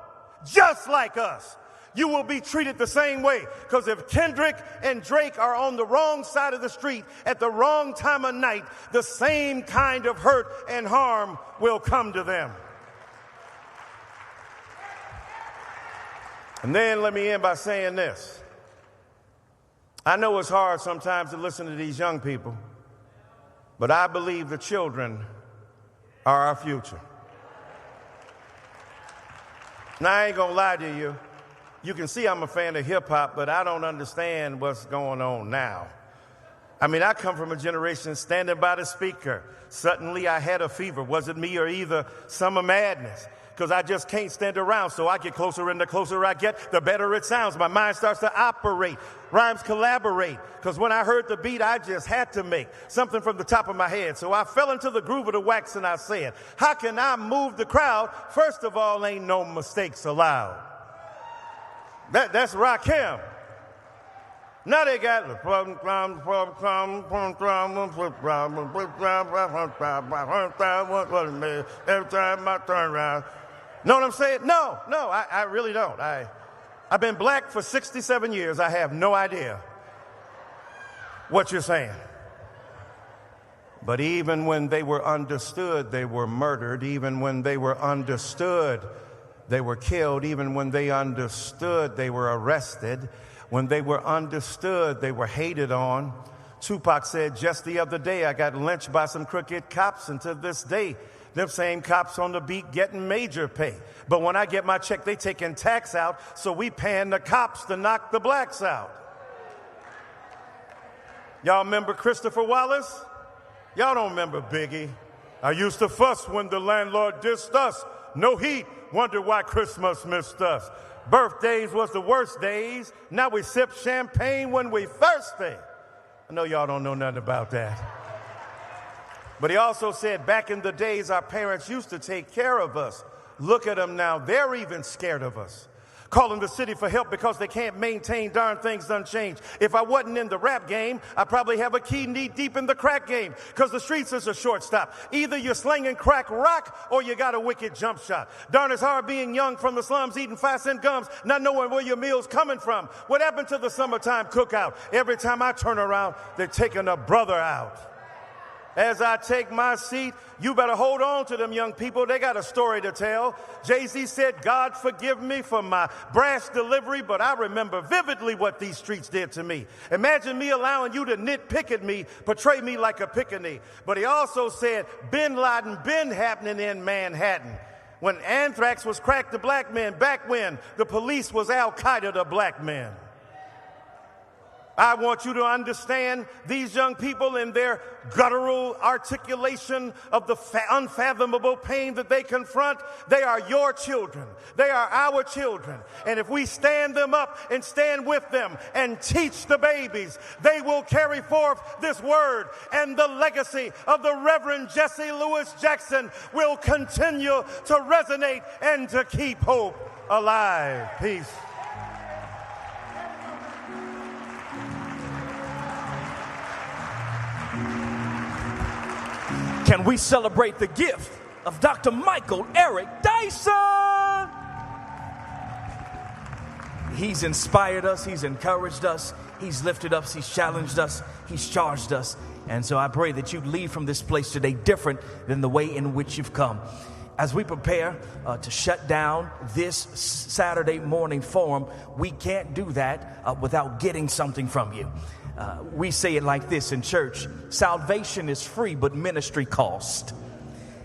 just like us. You will be treated the same way. Because if Kendrick and Drake are on the wrong side of the street at the wrong time of night, the same kind of hurt and harm will come to them. And then let me end by saying this. I know it's hard sometimes to listen to these young people, but I believe the children are our future. Now, I ain't gonna lie to you. You can see I'm a fan of hip-hop, but I don't understand what's going on now. I mean, I come from a generation standing by the speaker. Suddenly I had a fever. Was it me or either summer madness? Because I just can't stand around, so I get closer, and the closer I get, the better it sounds. My mind starts to operate. Rhymes collaborate. Because when I heard the beat, I just had to make something from the top of my head. So I fell into the groove of the wax, and I said, how can I move the crowd? First of all, ain't no mistakes allowed. That's Rakim. Now they got the every time I turn around. Know what I'm saying? No, I really don't. I've been black for 67 years. I have no idea what you're saying. But even when they were understood, they were murdered. Even when they were understood, they were killed. Even when they understood, they were arrested. When they were understood, they were hated on. Tupac said, just the other day, I got lynched by some crooked cops, and to this day, them same cops on the beat getting major pay. But when I get my check, they taking tax out, so we paying the cops to knock the blacks out. Y'all remember Christopher Wallace? Y'all don't remember Biggie. I used to fuss when the landlord dissed us. No heat, wonder why Christmas missed us. Birthdays was the worst days. Now we sip champagne when we thirsty. I know y'all don't know nothing about that. But he also said back in the days our parents used to take care of us. Look at them now. They're even scared of us. calling the city for help because they can't maintain darn things unchanged. If I wasn't in the rap game, I probably have a key knee deep in the crack game, because the streets is a shortstop. Either you're slinging crack rock or you got a wicked jump shot. Darn, it's hard being young from the slums, eating 5-cent gums, not knowing where your meal's coming from. What happened to the summertime cookout? Every time I turn around, they're taking a brother out. As I take my seat, you better hold on to them young people. They got a story to tell. Jay-Z said, God forgive me for my brash delivery, but I remember vividly what these streets did to me. Imagine me allowing you to nitpick at me, portray me like a pickaninny. But he also said, Bin Laden been happening in Manhattan. When anthrax was cracked to black men, back when the police was Al-Qaeda to black men. I want you to understand these young people in their guttural articulation of the unfathomable pain that they confront. They are your children. They are our children. And if we stand them up and stand with them and teach the babies, they will carry forth this word. And the legacy of the Reverend Jesse Louis Jackson will continue to resonate and to keep hope alive. Peace. Can we celebrate the gift of Dr. Michael Eric Dyson? He's inspired us. He's encouraged us. He's lifted us. He's challenged us. He's charged us. And so I pray that you leave from this place today different than the way in which you've come. As we prepare to shut down this Saturday morning forum, we can't do that without getting something from you. We say it like this in church: salvation is free, but ministry costs.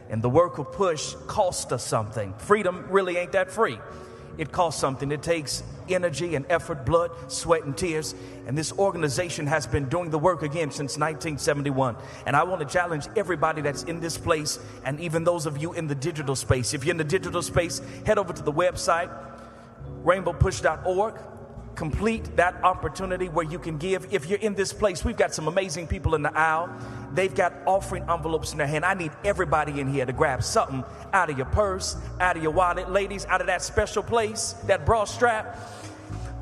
And the work of Push cost us something. Freedom really ain't that free. It costs something. It takes energy and effort, blood, sweat, and tears. And this organization has been doing the work again since 1971. And I want to challenge everybody that's in this place, and even those of you in the digital space. If you're in the digital space, head over to the website, rainbowpush.org. Complete that opportunity where you can give. If you're in this place, we've got some amazing people in the aisle. They've got offering envelopes in their hand. I need everybody in here to grab something out of your purse, out of your wallet. Ladies, out of that special place, that bra strap,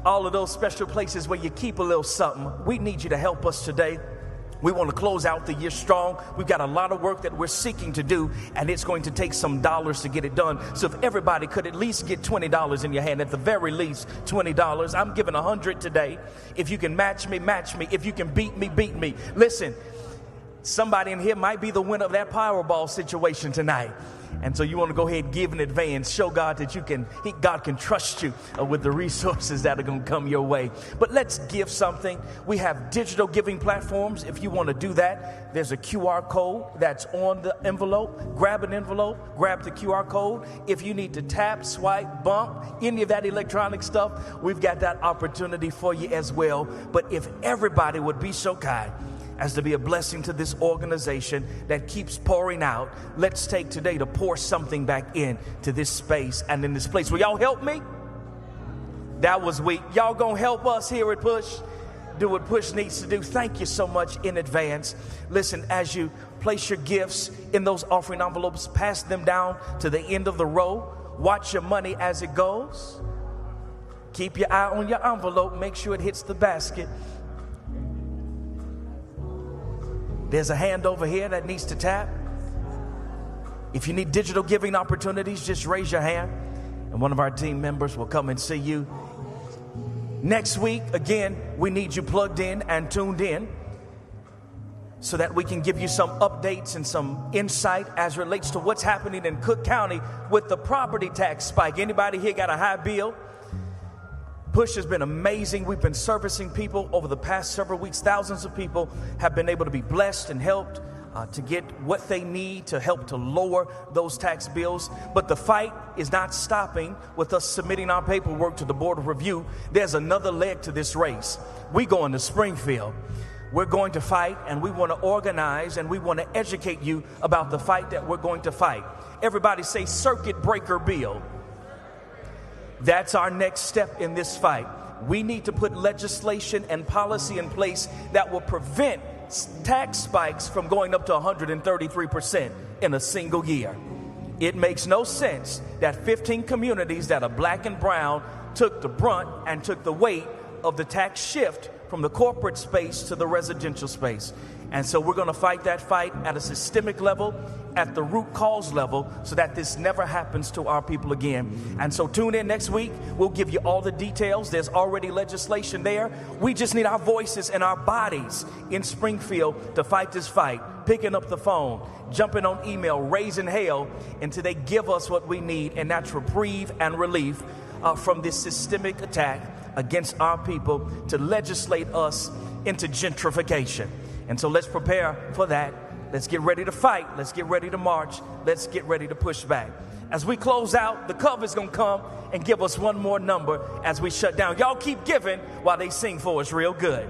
all of those special places where you keep a little something. We need you to help us today. We want to close out the year strong. We've got a lot of work that we're seeking to do, and it's going to take some dollars to get it done. So if everybody could at least get $20 in your hand, at the very least $20. I'm giving $100 today. If you can match me, match me. If you can beat me, beat me. Listen, somebody in here might be the winner of that Powerball situation tonight. And so you want to go ahead and give in advance. Show God that God can trust you with the resources that are going to come your way. But let's give something. We have digital giving platforms. If you want to do that, there's a QR code that's on the envelope. Grab an envelope, grab the QR code. If you need to tap, swipe, bump, any of that electronic stuff, we've got that opportunity for you as well. But if everybody would be so kind as to be a blessing to this organization that keeps pouring out, let's take today to pour something back in to this space and in this place. Will y'all help me? That was weak. Y'all gonna help us here at Push do what Push needs to do. Thank you so much in advance. Listen, as you place your gifts in those offering envelopes, pass them down to the end of the row. Watch your money as it goes. Keep your eye on your envelope. Make sure it hits the basket. There's a hand over here that needs to tap. If you need digital giving opportunities, just raise your hand, and one of our team members will come and see you. Next week, again, we need you plugged in and tuned in so that we can give you some updates and some insight as relates to what's happening in Cook County with the property tax spike. Anybody here got a high bill? Push has been amazing. We've been servicing people over the past several weeks. Thousands of people have been able to be blessed and helped to get what they need to help to lower those tax bills. But the fight is not stopping with us submitting our paperwork to the Board of Review. There's another leg to this race. We're going to Springfield. We're going to fight, and we want to organize, and we want to educate you about the fight that we're going to fight. Everybody say circuit breaker bill. That's our next step in this fight. We need to put legislation and policy in place that will prevent tax spikes from going up to 133% in a single year. It makes no sense that 15 communities that are black and brown took the brunt and took the weight of the tax shift from the corporate space to the residential space. And so we're going to fight that fight at a systemic level, at the root cause level, so that this never happens to our people again. And so tune in next week. We'll give you all the details. There's already legislation there. We just need our voices and our bodies in Springfield to fight this fight, picking up the phone, jumping on email, raising hell until they give us what we need, and that's reprieve and relief from this systemic attack against our people to legislate us into gentrification. And so let's prepare for that. Let's get ready to fight. Let's get ready to march. Let's get ready to push back. As we close out, the cover's going to come and give us one more number as we shut down. Y'all keep giving while they sing for us real good.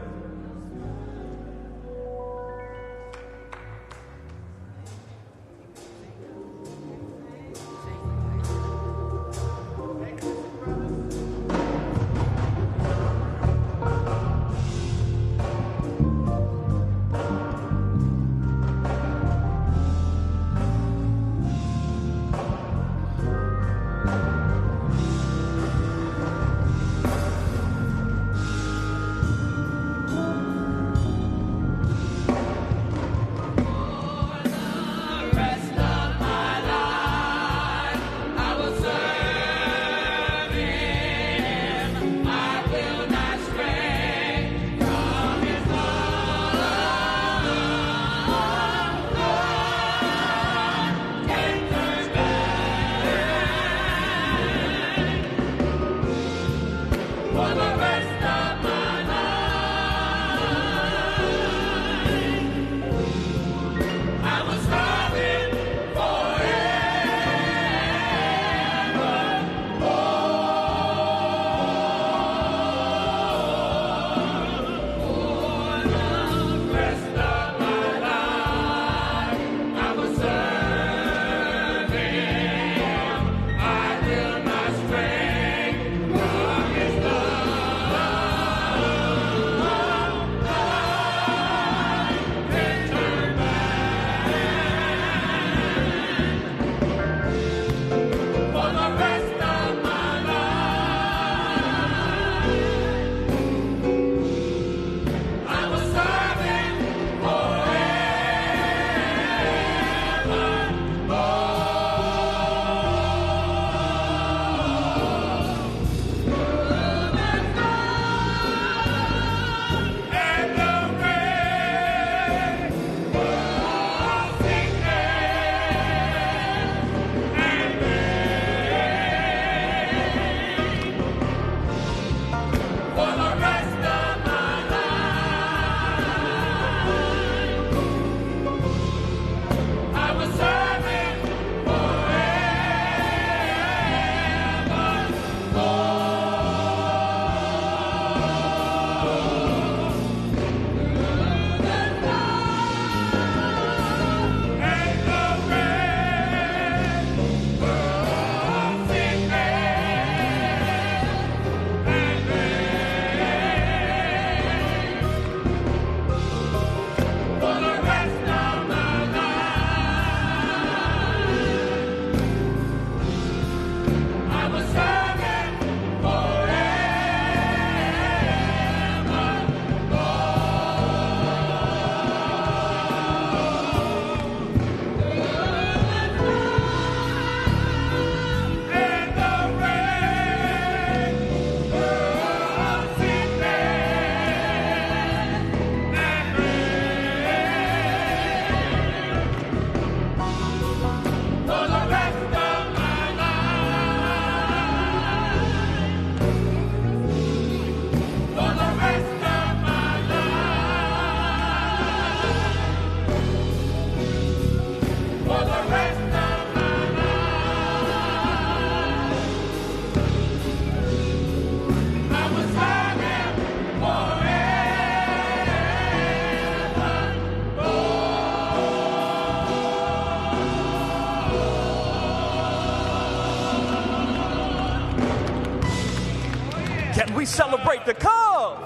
We celebrate the Cub.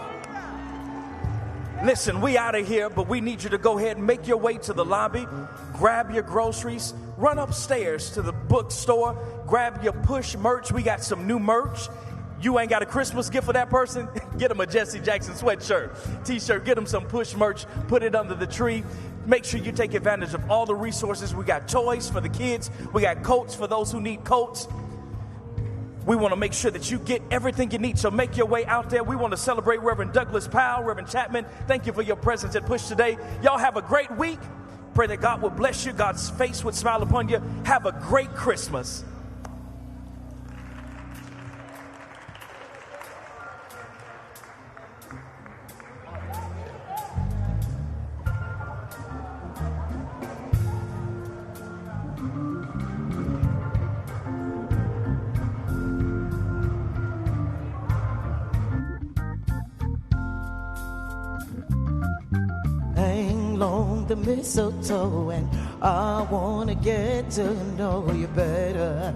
Listen, we out of here, but we need you to go ahead and make your way to the lobby, grab your groceries, run upstairs to the bookstore. Grab your Push merch. We got some new merch. You ain't got a Christmas gift for that person? Get them a Jesse Jackson sweatshirt, t-shirt. Get them some Push merch. Put it under the tree. Make sure you take advantage of all the resources. We got toys for the kids. We got coats for those who need coats. We want to make sure that you get everything you need. So make your way out there. We want to celebrate Reverend Douglas Powell, Reverend Chapman. Thank you for your presence at Push today. Y'all have a great week. Pray that God will bless you. God's face would smile upon you. Have a great Christmas. The mistletoe, and I wanna get to know you better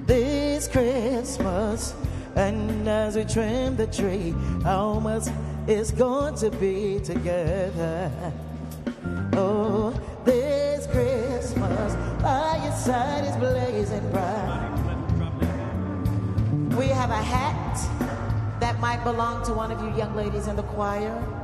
this Christmas. And as we trim the tree, how much it's going to be together. Oh, this Christmas, by your side is blazing bright. We have a hat that might belong to one of you young ladies in the choir.